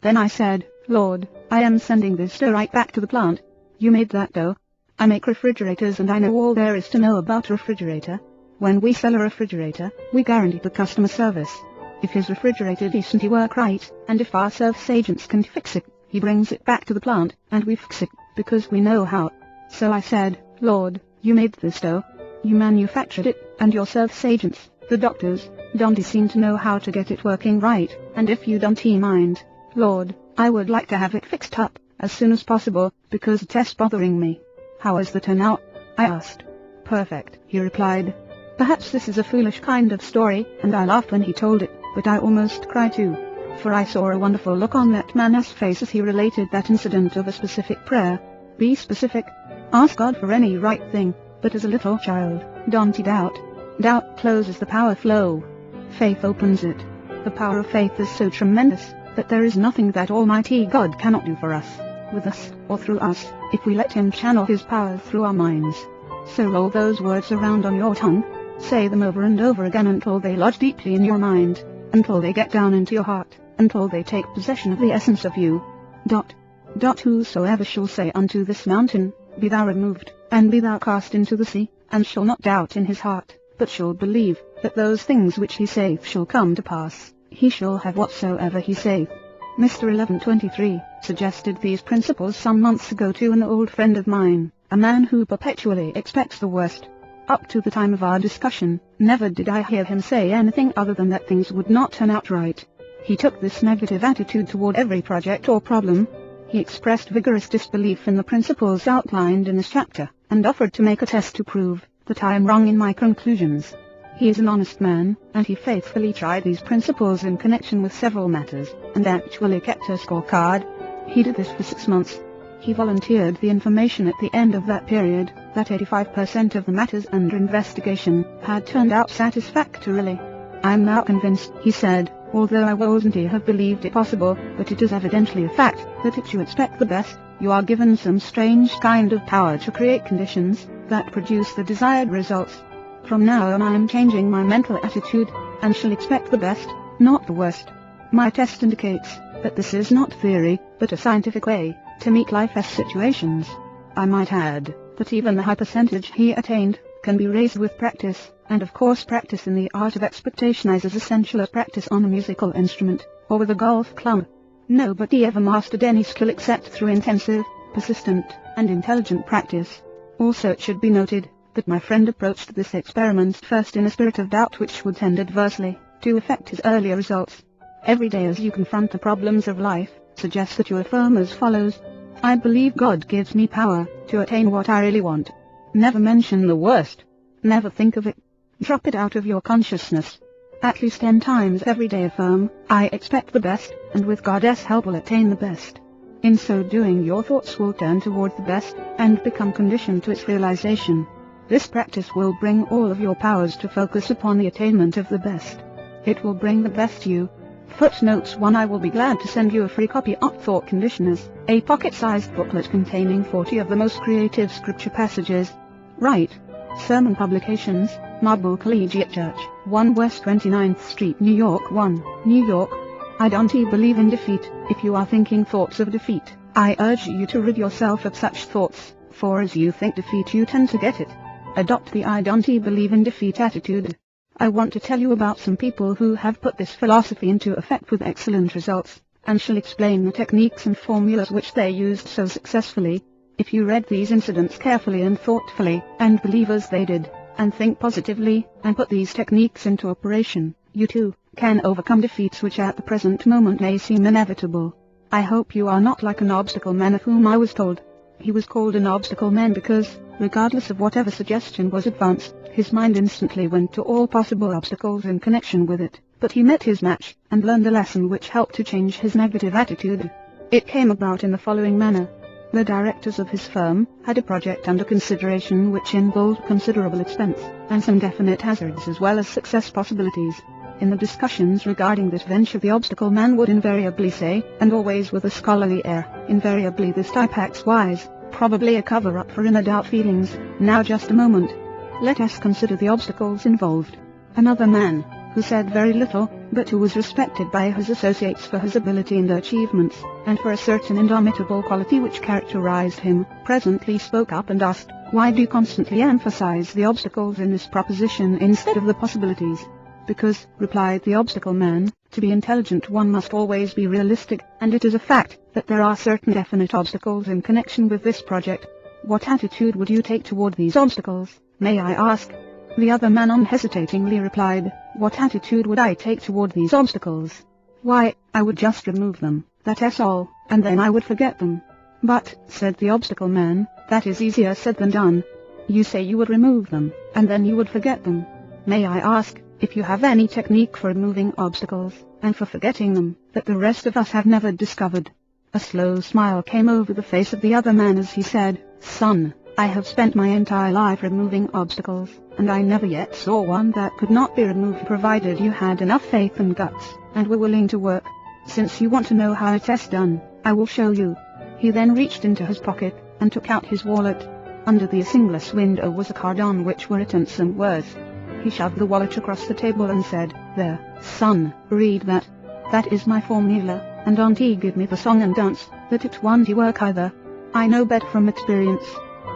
Then I said, Lord, I am sending this dough right back to the plant. You made that dough. I make refrigerators and I know all there is to know about a refrigerator. When we sell a refrigerator, we guarantee the customer service. If his refrigerator doesn't work right, and if our service agents can fix it, he brings it back to the plant, and we fix it, because we know how. So I said, Lord, you made this dough. You manufactured it, and your service agents, the doctors, don't seem to know how to get it working right, and if you don't mind, Lord, I would like to have it fixed up, as soon as possible, because it's bothering me. How is the turnout? I asked. Perfect, he replied. Perhaps this is a foolish kind of story, and I laughed when he told it, but I almost cried too. For I saw a wonderful look on that man's face as he related that incident of a specific prayer. Be specific. Ask God for any right thing, but as a little child, don't doubt. Doubt closes the power flow. Faith opens it. The power of faith is so tremendous, that there is nothing that Almighty God cannot do for us, with us, or through us, if we let Him channel His power through our minds. So roll those words around on your tongue. Say them over and over again until they lodge deeply in your mind, until they get down into your heart, until they take possession of the essence of you. Whosoever shall say unto this mountain, Be thou removed, and be thou cast into the sea, and shall not doubt in his heart, but shall believe, that those things which he saith shall come to pass, he shall have whatsoever he saith. Mr. 1123 suggested these principles some months ago to an old friend of mine, a man who perpetually expects the worst. Up to the time of our discussion, never did I hear him say anything other than that things would not turn out right. He took this negative attitude toward every project or problem. He expressed vigorous disbelief in the principles outlined in this chapter, and offered to make a test to prove that I am wrong in my conclusions. He is an honest man, and he faithfully tried these principles in connection with several matters, and actually kept a scorecard. He did this for 6 months. He volunteered the information at the end of that period, that 85% of the matters under investigation had turned out satisfactorily. I am now convinced, he said, although I wouldn't have believed it possible, but it is evidently a fact, that if you expect the best, you are given some strange kind of power to create conditions that produce the desired results. From now on I am changing my mental attitude, and shall expect the best, not the worst. My test indicates that this is not theory, but a scientific way to meet life's situations. I might add that even the high percentage he attained can be raised with practice, and of course practice in the art of expectation is as essential as practice on a musical instrument, or with a golf club. Nobody ever mastered any skill except through intensive, persistent, and intelligent practice. Also it should be noted that my friend approached this experiment first in a spirit of doubt which would tend adversely to affect his earlier results. Every day as you confront the problems of life, suggest that you affirm as follows: I believe God gives me power to attain what I really want. Never mention the worst. Never think of it. Drop it out of your consciousness. At least 10 times every day affirm, I expect the best, and with God's help will attain the best. In so doing your thoughts will turn toward the best, and become conditioned to its realization. This practice will bring all of your powers to focus upon the attainment of the best. It will bring the best you. Footnotes 1. I will be glad to send you a free copy of Thought Conditioners, a pocket-sized booklet containing 40 of the most creative scripture passages. Write. Sermon Publications, Marble Collegiate Church, 1 West 29th Street, New York 1, New York. I don't believe in defeat. If you are thinking thoughts of defeat, I urge you to rid yourself of such thoughts, for as you think defeat you tend to get it. Adopt the I don't believe in defeat attitude. I want to tell you about some people who have put this philosophy into effect with excellent results, and shall explain the techniques and formulas which they used so successfully. If you read these incidents carefully and thoughtfully, and believe as they did, and think positively, and put these techniques into operation, you too can overcome defeats which at the present moment may seem inevitable. I hope you are not like an obstacle man of whom I was told. He was called an obstacle man because, regardless of whatever suggestion was advanced, his mind instantly went to all possible obstacles in connection with it. But he met his match, and learned a lesson which helped to change his negative attitude. It came about in the following manner. The directors of his firm had a project under consideration which involved considerable expense, and some definite hazards as well as success possibilities. In the discussions regarding this venture the obstacle man would invariably say, and always with a scholarly air, invariably this type acts wise, probably a cover-up for inner doubt feelings. Now just a moment. Let us consider the obstacles involved. Another man, who said very little, but who was respected by his associates for his ability and achievements, and for a certain indomitable quality which characterized him, presently spoke up and asked, "Why do you constantly emphasize the obstacles in this proposition instead of the possibilities?" "Because," replied the obstacle man, "to be intelligent one must always be realistic, and it is a fact that there are certain definite obstacles in connection with this project. What attitude would you take toward these obstacles, may I ask?" The other man unhesitatingly replied, "What attitude would I take toward these obstacles? Why, I would just remove them, that's all, and then I would forget them." "But," said the obstacle man, "that is easier said than done. You say you would remove them, and then you would forget them. May I ask if you have any technique for removing obstacles, and for forgetting them, that the rest of us have never discovered?" A slow smile came over the face of the other man as he said, "Son, I have spent my entire life removing obstacles, and I never yet saw one that could not be removed provided you had enough faith and guts, and were willing to work. Since you want to know how it is done, I will show you." He then reached into his pocket, and took out his wallet. Under the Singles window was a card on which were written some words. He shoved the wallet across the table and said, "There, son, read that. That is my formula, and auntie give me the song and dance, that it won't work either. I know better from experience."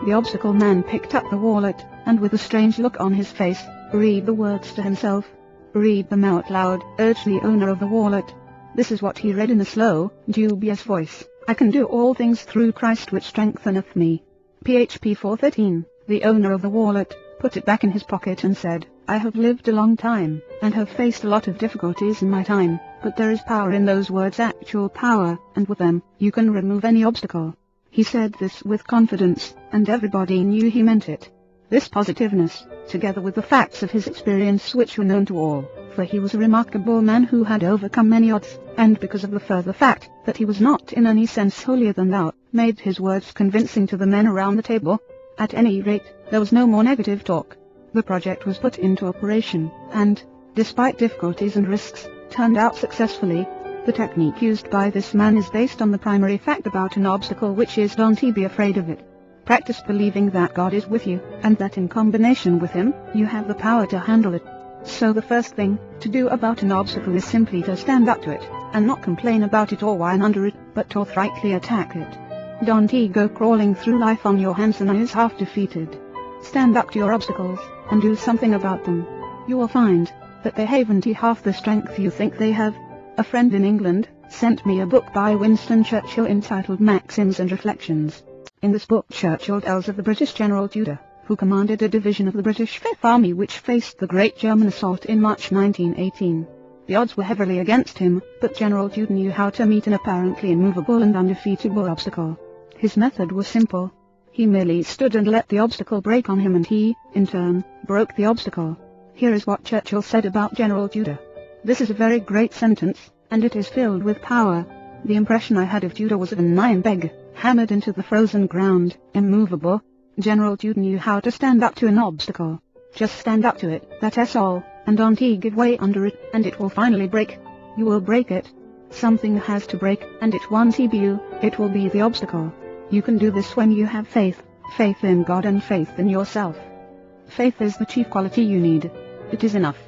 The obstacle man picked up the wallet, and with a strange look on his face, read the words to himself. "Read them out loud," urged the owner of the wallet. This is what he read in a slow, dubious voice. "I can do all things through Christ which strengtheneth me." PHP 413. The owner of the wallet put it back in his pocket and said, "I have lived a long time, and have faced a lot of difficulties in my time, but there is power in those words, actual power, and with them, you can remove any obstacle." He said this with confidence, and everybody knew he meant it. This positiveness, together with the facts of his experience which were known to all, for he was a remarkable man who had overcome many odds, and because of the further fact that he was not in any sense holier than thou, made his words convincing to the men around the table. At any rate, there was no more negative talk. The project was put into operation, and, despite difficulties and risks, turned out successfully. The technique used by this man is based on the primary fact about an obstacle, which is don't be afraid of it. Practice believing that God is with you, and that in combination with Him, you have the power to handle it. So the first thing to do about an obstacle is simply to stand up to it, and not complain about it or whine under it, but to forthrightly attack it. Don't go crawling through life on your hands and knees half defeated. Stand up to your obstacles, and do something about them. You will find that they haven't half the strength you think they have. A friend in England sent me a book by Winston Churchill entitled Maxims and Reflections. In this book Churchill tells of the British General Tudor, who commanded a division of the British Fifth Army which faced the Great German Assault in March 1918. The odds were heavily against him, but General Tudor knew how to meet an apparently immovable and undefeatable obstacle. His method was simple. He merely stood and let the obstacle break on him, and he, in turn, broke the obstacle. Here is what Churchill said about General Tudor. This is a very great sentence, and it is filled with power. The impression I had of Tudor was of an iron peg, hammered into the frozen ground, immovable. General Tudor knew how to stand up to an obstacle. Just stand up to it, that's all, and don't give way under it, and it will finally break. You will break it. Something has to break, and it won't be you, it will be the obstacle. You can do this when you have faith in God and faith in yourself. Faith is the chief quality you need. It is enough.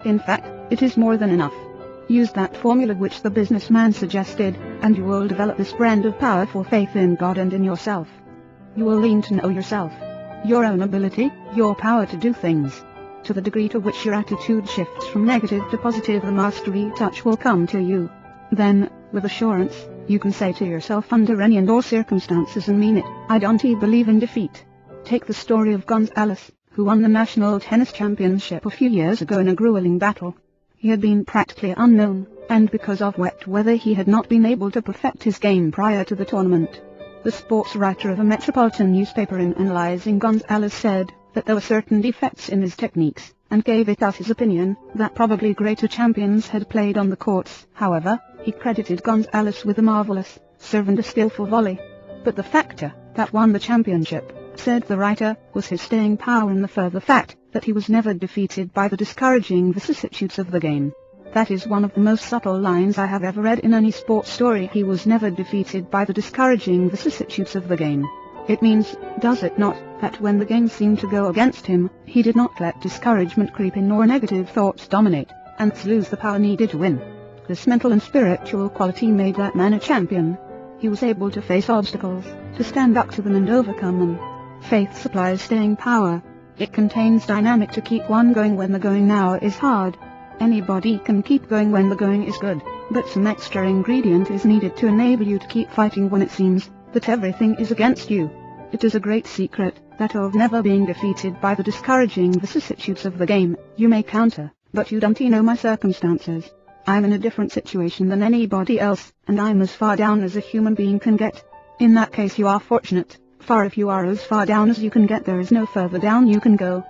In fact, it is more than enough. Use that formula which the businessman suggested, and you will develop this brand of power for faith in God and in yourself. You will learn to know yourself, your own ability, your power to do things. To the degree to which your attitude shifts from negative to positive, the mastery touch will come to you. Then, with assurance, you can say to yourself under any and all circumstances and mean it, I don't believe in defeat. Take the story of Gonzalez, who won the national tennis championship a few years ago in a grueling battle. He had been practically unknown, and because of wet weather he had not been able to perfect his game prior to the tournament. The sports writer of a metropolitan newspaper in analyzing Gonzalez said that there were certain defects in his techniques, and gave it as his opinion that probably greater champions had played on the courts. However, he credited Gonzalez with a marvelous serve and a skillful volley. But the factor that won the championship, said the writer, was his staying power and the further fact that he was never defeated by the discouraging vicissitudes of the game. That is one of the most subtle lines I have ever read in any sports story. He was never defeated by the discouraging vicissitudes of the game. It means, does it not, that when the game seemed to go against him, he did not let discouragement creep in nor negative thoughts dominate, and lose the power needed to win. This mental and spiritual quality made that man a champion. He was able to face obstacles, to stand up to them and overcome them. Faith supplies staying power. It contains dynamic to keep one going when the going now is hard. Anybody can keep going when the going is good, but some extra ingredient is needed to enable you to keep fighting when it seems that everything is against you. It is a great secret, that of never being defeated by the discouraging vicissitudes of the game. You may counter, but you don't know my circumstances. I'm in a different situation than anybody else, and I'm as far down as a human being can get. In that case you are fortunate, for if you are as far down as you can get, there is no further down you can go.